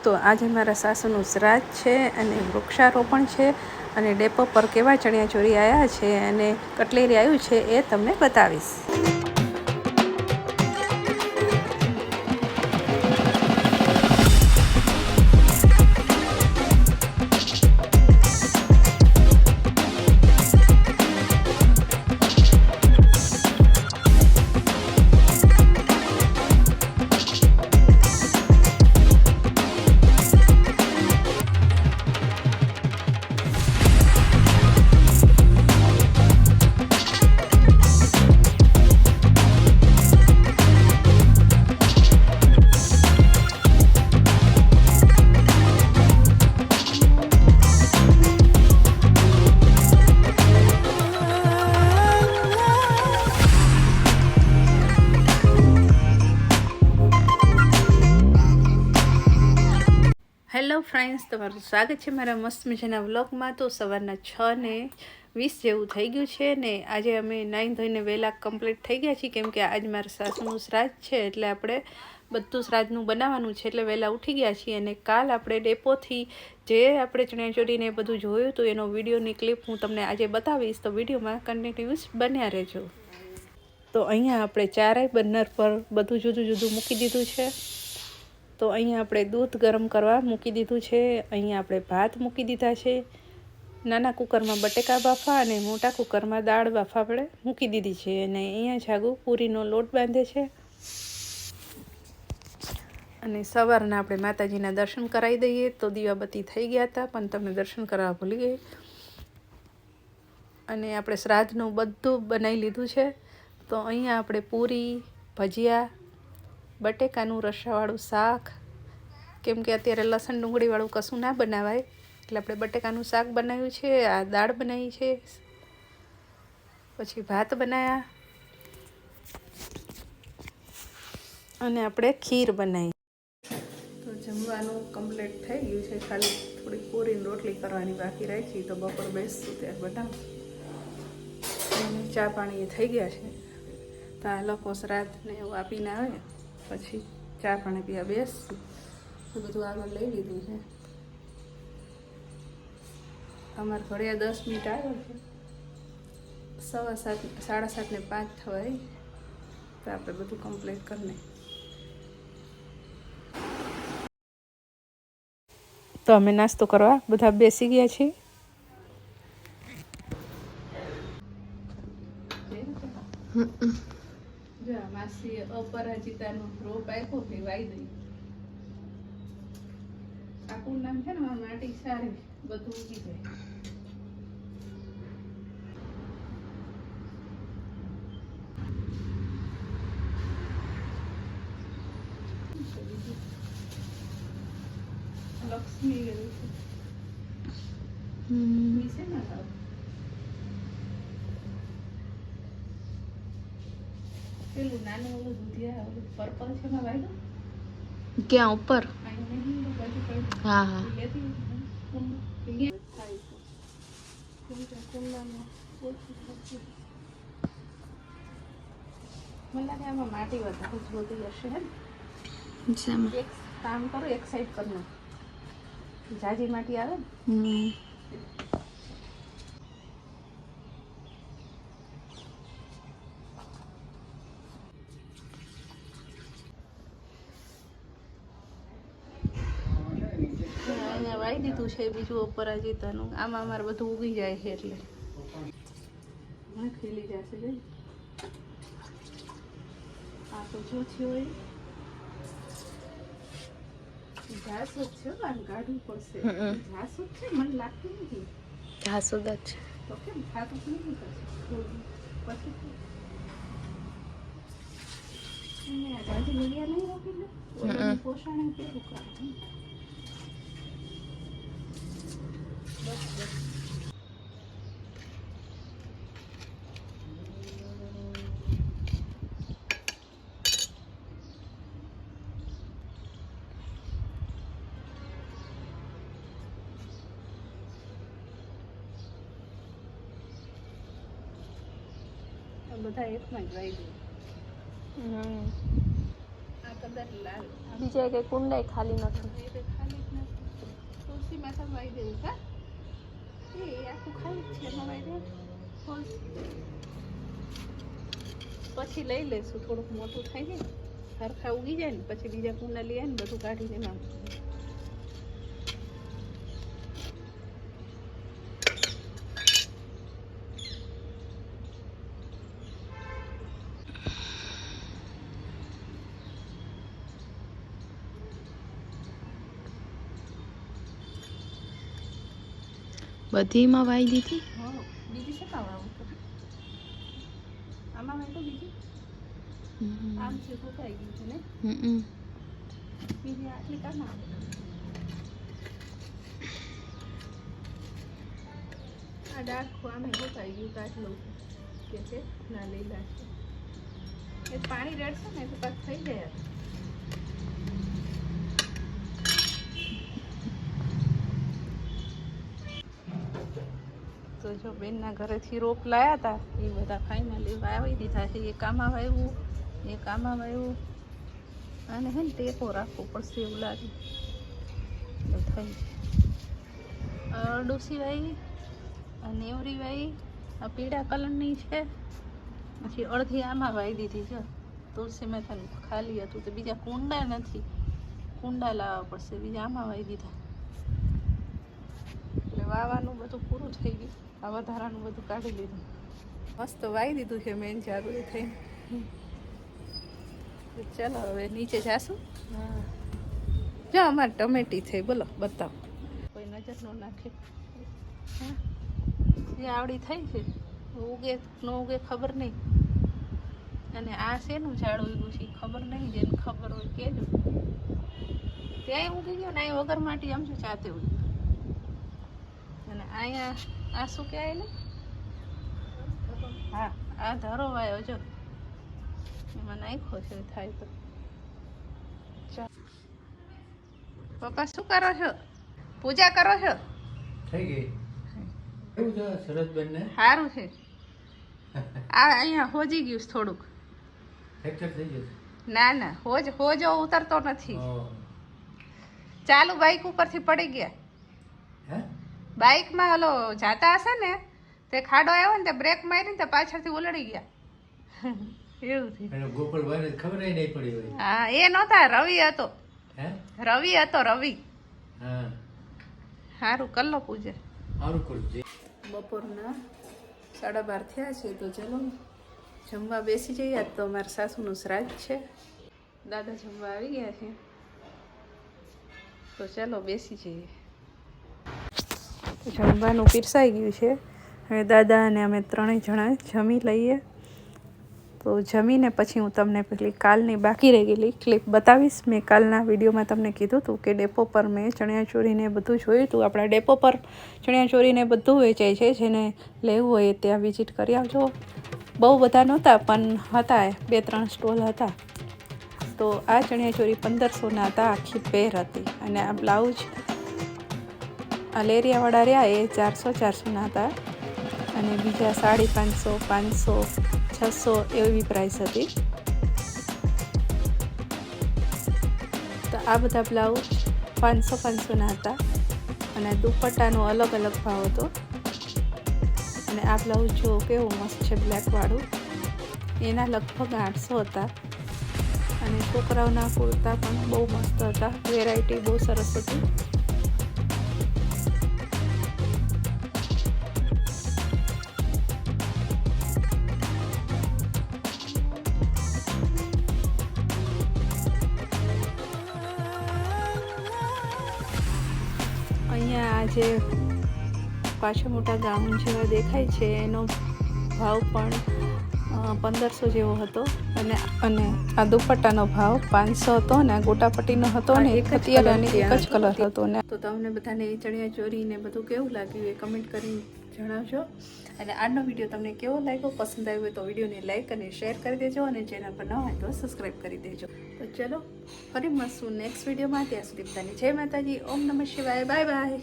તો આજે મારા સાસુનું શ્રાદ્ધ છે અને વૃક્ષારોપણ છે અને ડેપો પર કેવા ચણિયાચોળી આવ્યા છે અને કટલેરી આવ્યું છે એ તમને બતાવીશ. હેલો ફ્રેન્ડ્સ, તમારું સ્વાગત છે મારા મસ્ત મજાના વ્લોગમાં. તો સવારના 6:20 જેવું થઈ ગયું છે ને આજે અમે નાહી ધોઈને વહેલા કમ્પ્લીટ થઈ ગયા છીએ, કેમ કે આજ મારા સાસુનું શ્રાદ્ધ છે એટલે આપણે બધું શ્રાદ્ધનું બનાવવાનું છે એટલે વહેલા ઉઠી ગયા છીએ. અને કાલ આપણે ડેપોથી જે આપણે ચણિયાચોળીને બધું જોયું હતું એનો વિડીયોની ક્લિપ હું તમને આજે બતાવીશ, તો વિડીયોમાં કન્ટિન્યુઅસ બન્યા રહેજો. તો અહીંયા આપણે ચારેય બર્નર પર બધું જુદું જુદું મૂકી દીધું છે. તો અહીંયા આપણે દૂધ ગરમ કરવા મૂકી દીધું છે. અહીંયા આપણે ભાત મૂકી દીધા છે. નાના કુકરમાં બટેકા બાફા અને મોટા કુકરમાં દાળ બાફા આપણે મૂકી દીધી છે. અને અહીંયા જાગુ પૂરીનો લોટ બાંધે છે. અને સવારના આપણે માતાજીના દર્શન કરાવી દઈએ. તો દીવાબત્તી થઈ ગયા હતા પણ તમને દર્શન કરવા ભૂલી ગઈ. અને આપણે શ્રાદ્ધનું બધું બનાવી લીધું છે. તો અહીંયા આપણે પૂરી, ભજીયા, બટેકાનું રસાવાળું શાક, કેમ કે અત્યારે લસણ ડુંગળીવાળું કશું ના બનાવાય એટલે આપણે બટેકાનું શાક બનાવ્યું છે. આ દાળ બનાવી છે, પછી ભાત બનાવ્યા અને આપણે ખીર બનાવી. તો જમવાનું કમ્પ્લીટ થઈ ગયું છે, ખાલી થોડી પૂરીની રોટલી કરવાની બાકી રાખી. તો બપોર બેસશું ત્યારે બનાવું. અને ચા પાણી એ થઈ ગયા છે. તો આ લોકો શ્રાદ્ધને એવું આપીને આવે પછી ચા પાણી પીવા બેસશું. તો બધું આગળ લઈ લીધું છે. અમારે ઘડિયા 10 મિનિટ આવ્યો છે. 7:15 7:30 થવા આવી. તો આપણે બધું કમ્પ્લીટ કરી નાખીએ. તો અમે નાસ્તો કરવા બધા બેસી ગયા છીએ. માસી અપરાજિતાનો રોપ આપ્યો કે વાઈ દઈ. આખું નામ છે ને માટી સારી બધું ઉગી જાય. લક્ષ્મી ગયું છે ને પેલું નાનું ઓલું દૂધિયા ઓલું પર્પલ છે માં વાયદો ક્યાં ઉપર? હા હા મને લાગે આમાં માટી વધારે જોતી હશે હે. એક કામ કરો, એક સાઈડ કરી નાખો, જાજી માટી આવે ને. અહીંયા વાઈ દીધું છે બીજું અપરાજિતાનું. આમાં અમારે બધું ઉગી જાય છે એટલે ખીલી જશે. જોઈ આ તો જો છે હોય જાસૂદ છે, આમ કાઢવું પડશે. જાસૂદ છે મને લાગતું નથી. જાસૂદ જ છે તો કેમ ખાતું નથી પછી જાજી લગ્યા નહીં રોકી લે પોષણ કેવું કરે. બધા એકમાં જ વાઈ દે. આ તો કલર લાલ બીજા કઈ કુંડાઈ ખાલી નથી. એ તો ખાલી જ નથી. તુલસી માતા વાઈ દેવું કા એ આખું ખાલી જ છે એમાં વાઈ દેવું. પછી લઈ લેશું થોડુંક મોટું થાય ને સરખા ઉગી જાય ને પછી બીજા કુંડા લઈ આવે ને બધું કાઢીને એમાં બધીમાં વાઈ દીધી. બીજી છે કામ આવું તો આમાં વાઈ તો બીજી આમ છે સુકાઈ ગયું છે ને બીજી આટલી કામ આવે આ ડાળખું આમે સુકાઈ ગયું કાઢલું કે છે ના લીલા છે એ પાણી રેડશે ને તો પાક થઈ જાય. તો જો બેનના ઘરેથી રોપ લાયા હતા એ બધા ફાઇનલી વાવી દીધા છે. એ કામમાં વાવ્યું એ કામમાં વાવ્યું અને હે ને ટેકો રાખવો પડશે એવું લાગે તો થઈ જાય. અરડુસી વાવી અને એવરી વાવી આ પીળા કલરની છે. પછી અડધી આમાં વાવી દીધી છે. તુલસી માતાનું ખાલી હતું તો બીજા કુંડા નથી કુંડા લાવવા પડશે બીજા આમાં વાવી દીધા એટલે વાવવાનું બધું પૂરું થઈ ગયું. આ વધારાનું બધું કાઢી લીધું મસ્ત વાવી દીધું છે મેન જાગૃતિ થઈને. ચાલો હવે નીચે જાશું. જો અમારે ટમેટી થઈ બોલો બતાવો કોઈ નજર ન નાખે. હા જે આવડી થઈ છે ઉગે ન ઉગે ખબર નહીં. અને આ શેનું ઝાડ ઉગ્યું છે ખબર નહીં જેને ખબર હોય કહેજો. ત્યાં ઉગી ગયો ને અહીં વગર માટી આમ શું ચાતે ઉગ્યું. અને અહીંયા આ શું કહેવાય ને હા આ ધરો વાયો જો એમાં નાખ્યો છે થાય તો. પપ્પા શું કરો છો? પૂજા કરો છો? થઈ ગઈ એવું છે સરસબેન ને સારું છે. આ અહીંયા હોજી ગયું છે થોડુંક. ફ્રેક્ચર થઈ જશે. ના ના હોજો ઉતરતો નથી. ઓહ. ચાલુ બાઇક ઉપરથી પડી ગયા. હે બાઇકમાં હલો જાતા હશે ને તે ખાડો આવ્યો ને તે બ્રેક મારીને તે પાછળથી ઉલડી ગયા. એવું થયું. એને ગોપાલભાઈને ખબર ય નહીં પડી હોય. હા એ નહોતા રવિ હતો. હે રવિ હતો રવિ. હા સારું કર લો પૂજા. સારું કરજે. બપોરના 12:30 થયા છે તો ચલો જમવા બેસી જઈએ. આજ તો અમારા સાસુનું શ્રાદ્ધ છે. દાદા જમવા આવી ગયા છે તો ચાલો બેસી જઈએ. જમવાનું પીરસાઈ ગયું છે. હવે દાદા અને અમે ત્રણેય જણા જમી લઈએ. તો જમીને પછી હું તમને પેલી કાલની બાકી રહી ગયેલી ક્લિપ બતાવીશ. મેં કાલના વિડીયોમાં તમને કીધું હતું કે ડેપો પર મેં ચણિયાચોળીને બધું જોયું હતું. આપણા ડેપો પર ચણિયાચોળીને બધું વેચાય છે. જેને લેવું હોય ત્યાં વિઝિટ કરી આવજો. બહુ બધા નહોતા પણ હતા 2-3 સ્ટોલ હતા. તો આ ચણિયાચોળી 1500ના હતા. આખી પેર હતી. અને આ બ્લાઉઝ આ લેરિયાવાળા રહ્યા એ 400-400ના હતા. અને બીજા 550, 500, 600 એવી પ્રાઇસ હતી. તો આ બધા બ્લાઉઝ 500-500ના હતા. અને દુપટ્ટાનો અલગ અલગ ભાવ હતો. અને આ બ્લાઉઝ જો કેવું મસ્ત છે બ્લેકવાળું એના લગભગ 800 હતા. અને છોકરાઓના કુર્તા પણ બહુ મસ્ત હતા. વેરાયટી બહુ સરસ હતી. અહીંયા આ જે પાછા મોટા ગાઉન જેવા દેખાય છે એનો ભાવ પણ 1500 જેવો હતો. અને આ દુપટ્ટાનો ભાવ 500 હતો. અને આ ગોટાપટ્ટીનો હતો ને એક જ કલર હતો. ને તો તમને બધાને ચણિયાચોળી ને બધું કેવું લાગ્યું એ કમેન્ટ કરીને જણાવજો. અને આજનો વિડીયો તમને કેવો લાગ્યો, પસંદ આવ્યો હોય તો વિડીયોને લાઈક અને શેર કરી દેજો. અને ચેનલ પર ન હોય તો સબસ્ક્રાઈબ કરી દેજો. તો ચલો ફરી મળશું નેક્સ્ટ વિડીયોમાં. ત્યાં સુધી બધાને જય માતાજી. ઓમ નમઃ શિવાય. Bye bye.